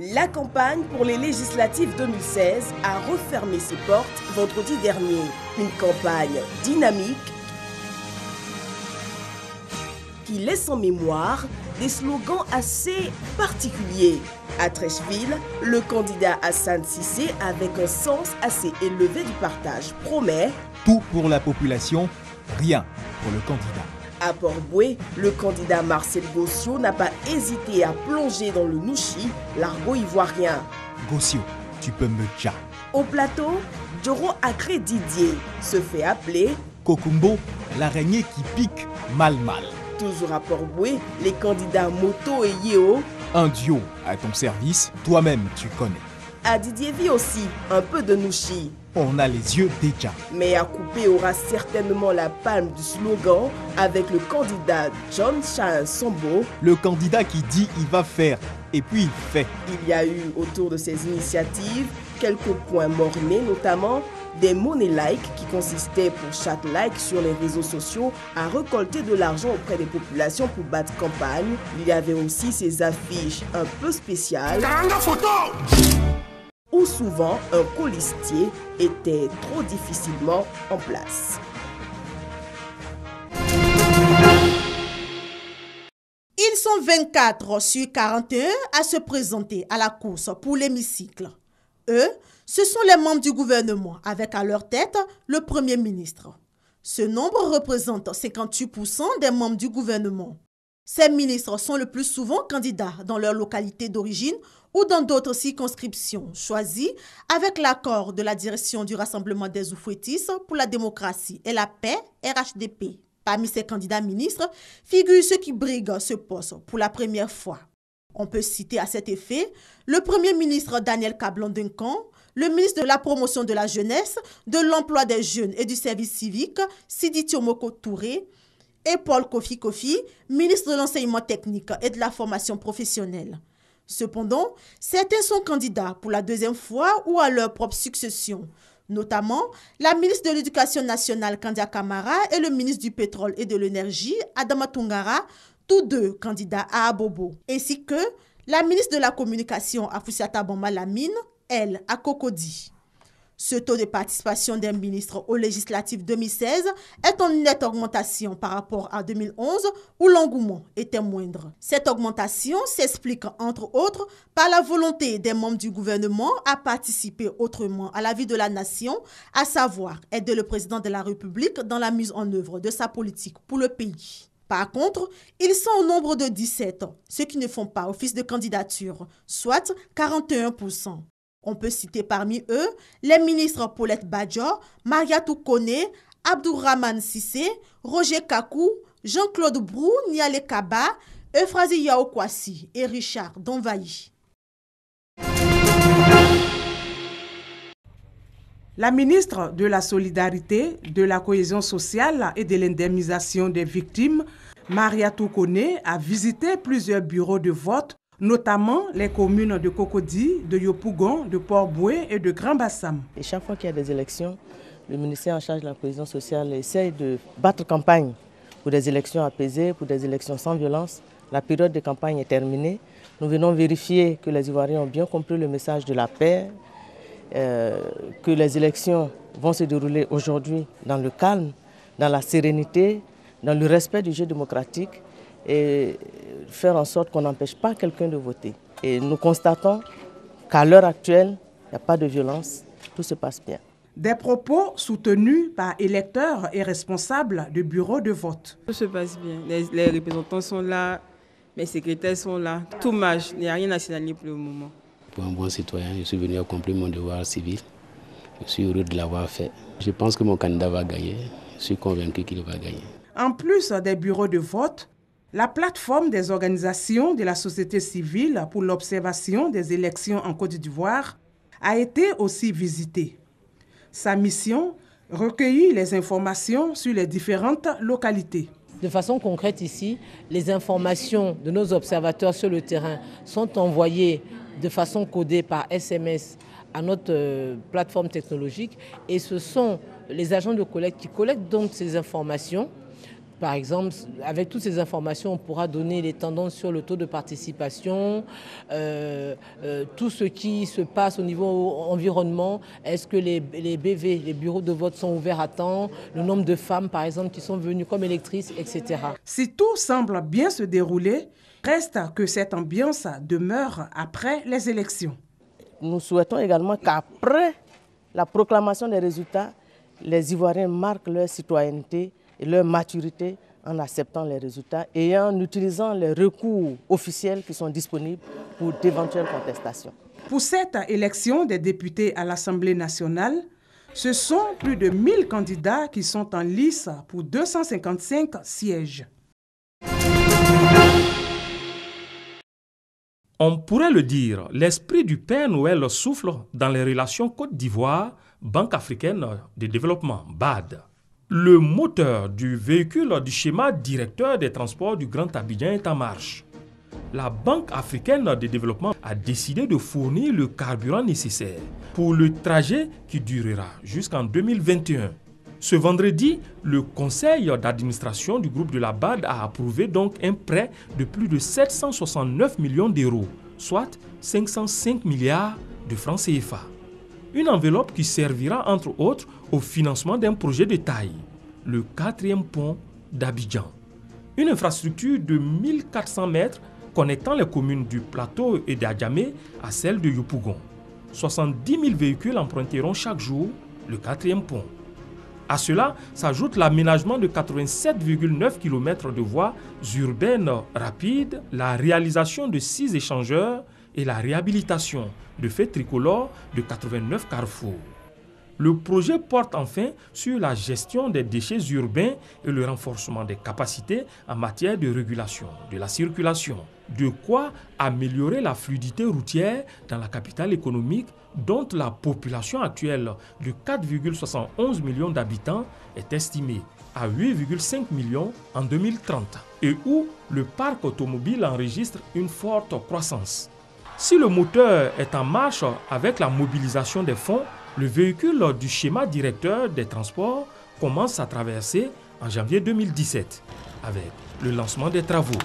La campagne pour les législatives 2016 a refermé ses portes vendredi dernier. Une campagne dynamique qui laisse en mémoire des slogans assez particuliers. À Trècheville, le candidat Hassan Cissé, avec un sens assez élevé du partage, promet « Tout pour la population, rien pour le candidat ». À Port-Boué, le candidat Marcel Gossio n'a pas hésité à plonger dans le nouchi, l'argot ivoirien. Gossio, tu peux me tcha. Au plateau, Djoro Acré Didier se fait appeler Kokumbo, l'araignée qui pique mal. Toujours à Port-Boué, les candidats Moto et Yeo. Un duo à ton service, toi-même tu connais. À Didier Vie aussi, un peu de nouchi. On a les yeux déjà. Mais à couper aura certainement la palme du slogan avec le candidat John Charles Sombo. Le candidat qui dit il va faire et puis il fait. Il y a eu autour de ces initiatives quelques points mornés, notamment des money like qui consistaient pour chaque like sur les réseaux sociaux à récolter de l'argent auprès des populations pour battre campagne. Il y avait aussi ces affiches un peu spéciales où souvent un colistier était trop difficilement en place. Ils sont 24 sur 41 à se présenter à la course pour l'hémicycle. Eux, ce sont les membres du gouvernement avec à leur tête le Premier ministre. Ce nombre représente 58% des membres du gouvernement. Ces ministres sont le plus souvent candidats dans leur localité d'origine ou dans d'autres circonscriptions choisies avec l'accord de la direction du Rassemblement des Oufouettis pour la démocratie et la paix, RHDP. Parmi ces candidats ministres figurent ceux qui briguent ce poste pour la première fois. On peut citer à cet effet le Premier ministre Daniel Kablan-Duncan, le ministre de la Promotion de la Jeunesse, de l'Emploi des Jeunes et du Service civique, Sidi Thiomoko Touré, et Paul Kofi, ministre de l'Enseignement technique et de la formation professionnelle. Cependant, certains sont candidats pour la deuxième fois ou à leur propre succession, notamment la ministre de l'Éducation nationale Kandia Kamara et le ministre du Pétrole et de l'Énergie Adama Tungara, tous deux candidats à Abobo, ainsi que la ministre de la Communication Afoussiata Bamba Lamine, elle, à Cocody. Ce taux de participation des ministres aux législatives 2016 est en nette augmentation par rapport à 2011 où l'engouement était moindre. Cette augmentation s'explique entre autres par la volonté des membres du gouvernement à participer autrement à la vie de la nation, à savoir aider le président de la République dans la mise en œuvre de sa politique pour le pays. Par contre, ils sont au nombre de 17, ceux qui ne font pas office de candidature, soit 41%. On peut citer parmi eux les ministres Paulette Badjo, Mariatou Kone, Abdourahmane Sissé, Roger Kakou, Jean-Claude Brou, Niale Kaba, Euphrasie Yaokwasi et Richard Donvaï. La ministre de la Solidarité, de la Cohésion sociale et de l'indemnisation des victimes, Mariatou Kone, a visité plusieurs bureaux de vote, notamment les communes de Cocody, de Yopougon, de Port-Boué et de Grand-Bassam. Et chaque fois qu'il y a des élections, le ministère en charge de la cohésion sociale essaye de battre campagne pour des élections apaisées, pour des élections sans violence. La période de campagne est terminée. Nous venons vérifier que les Ivoiriens ont bien compris le message de la paix, que les élections vont se dérouler aujourd'hui dans le calme, dans la sérénité, dans le respect du jeu démocratique et faire en sorte qu'on n'empêche pas quelqu'un de voter. Et nous constatons qu'à l'heure actuelle, il n'y a pas de violence, tout se passe bien. Des propos soutenus par électeurs et responsables de bureaux de vote. Tout se passe bien, les représentants sont là, mes secrétaires sont là, tout marche, il n'y a rien à signaler pour le moment. Pour un bon citoyen, je suis venu accomplir mon devoir civil, je suis heureux de l'avoir fait. Je pense que mon candidat va gagner, je suis convaincu qu'il va gagner. En plus des bureaux de vote, la plateforme des organisations de la société civile pour l'observation des élections en Côte d'Ivoire a été aussi visitée. Sa mission, recueillir les informations sur les différentes localités. De façon concrète ici, les informations de nos observateurs sur le terrain sont envoyées de façon codée par SMS à notre plateforme technologique et ce sont les agents de collecte qui collectent donc ces informations Par exemple, avec toutes ces informations, on pourra donner les tendances sur le taux de participation, tout ce qui se passe au niveau environnement. Est-ce que les BV, les bureaux de vote sont ouverts à temps, le nombre de femmes, par exemple, qui sont venues comme électrices, etc. Si tout semble bien se dérouler, reste que cette ambiance demeure après les élections. Nous souhaitons également qu'après la proclamation des résultats, les Ivoiriens marquent leur citoyenneté et leur maturité en acceptant les résultats et en utilisant les recours officiels qui sont disponibles pour d'éventuelles contestations. Pour cette élection des députés à l'Assemblée nationale, ce sont plus de 1000 candidats qui sont en lice pour 255 sièges. On pourrait le dire, l'esprit du Père Noël souffle dans les relations Côte d'Ivoire, Banque africaine de développement, BAD. Le moteur du véhicule du schéma directeur des transports du Grand Abidjan est en marche. La Banque africaine de développement a décidé de fournir le carburant nécessaire pour le trajet qui durera jusqu'en 2021. Ce vendredi, le conseil d'administration du groupe de la BAD a approuvé donc un prêt de plus de 769 millions d'euros, soit 505 milliards de francs CFA. Une enveloppe qui servira entre autres au financement d'un projet de taille, le 4e pont d'Abidjan. Une infrastructure de 1400 mètres connectant les communes du Plateau et d'Adjamé à celle de Yopougon. 70 000 véhicules emprunteront chaque jour le 4e pont. À cela s'ajoute l'aménagement de 87,9 km de voies urbaines rapides, la réalisation de 6 échangeurs et la réhabilitation de faits tricolores de 89 carrefours. Le projet porte enfin sur la gestion des déchets urbains et le renforcement des capacités en matière de régulation de la circulation. De quoi améliorer la fluidité routière dans la capitale économique dont la population actuelle de 4,71 millions d'habitants est estimée à 8,5 millions en 2030 et où le parc automobile enregistre une forte croissance. Si le moteur est en marche avec la mobilisation des fonds, le véhicule du schéma directeur des transports commence à traverser en janvier 2017 avec le lancement des travaux.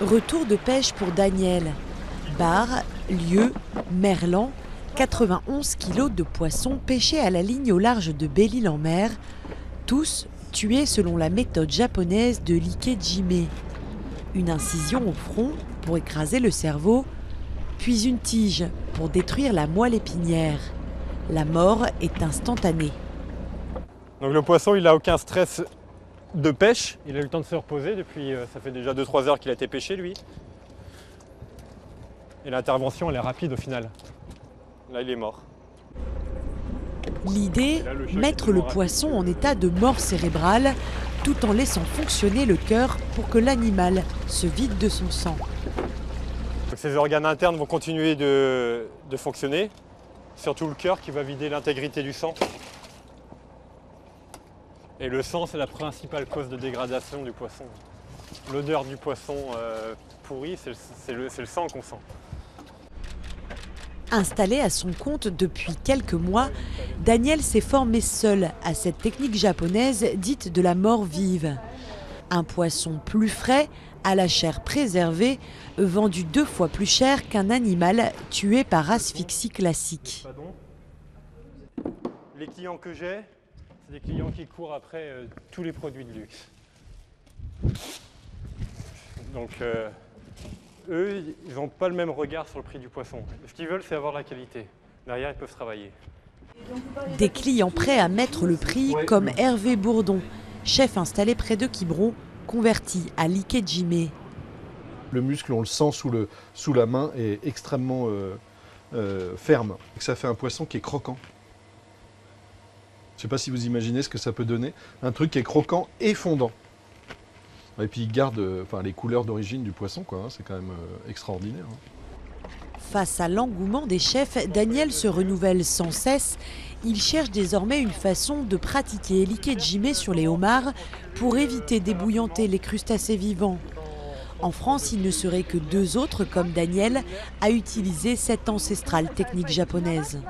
Retour de pêche pour Daniel. Bar, lieu, merlan, 91 kilos de poissons pêchés à la ligne au large de Belle-Île-en-Mer, tous tués selon la méthode japonaise de l'Ikejime. Une incision au front pour écraser le cerveau, puis une tige pour détruire la moelle épinière. La mort est instantanée. Donc le poisson, il n'a aucun stress de pêche. Il a eu le temps de se reposer depuis, ça fait déjà 2-3 heures qu'il a été pêché lui. Et l'intervention, elle est rapide au final. Là, il est mort. L'idée, mettre le poisson en état de mort cérébrale tout en laissant fonctionner le cœur pour que l'animal se vide de son sang. Donc, ces organes internes vont continuer de fonctionner, surtout le cœur qui va vider l'intégrité du sang. Et le sang, c'est la principale cause de dégradation du poisson. L'odeur du poisson pourri, c'est le sang qu'on sent. Installé à son compte depuis quelques mois, Daniel s'est formé seul à cette technique japonaise dite de la mort vive. Un poisson plus frais, à la chair préservée, vendu 2 fois plus cher qu'un animal tué par asphyxie classique. Les clients que j'ai, c'est des clients qui courent après tous les produits de luxe. Donc eux, ils n'ont pas le même regard sur le prix du poisson. Ce qu'ils veulent, c'est avoir la qualité. Derrière, ils peuvent travailler. Des clients prêts à mettre le prix, comme Hervé Bourdon, chef installé près de Quiberon, converti à l'Ikejime. Le muscle, on le sent sous la main, est extrêmement ferme. Ça fait un poisson qui est croquant. Je ne sais pas si vous imaginez ce que ça peut donner. Un truc qui est croquant et fondant. Et puis il garde les couleurs d'origine du poisson, quoi. C'est quand même extraordinaire. Face à l'engouement des chefs, Daniel se renouvelle sans cesse. Il cherche désormais une façon de pratiquer l'Ikejime sur les homards pour éviter d'ébouillanter les crustacés vivants. En France, il ne serait que 2 autres comme Daniel à utiliser cette ancestrale technique japonaise.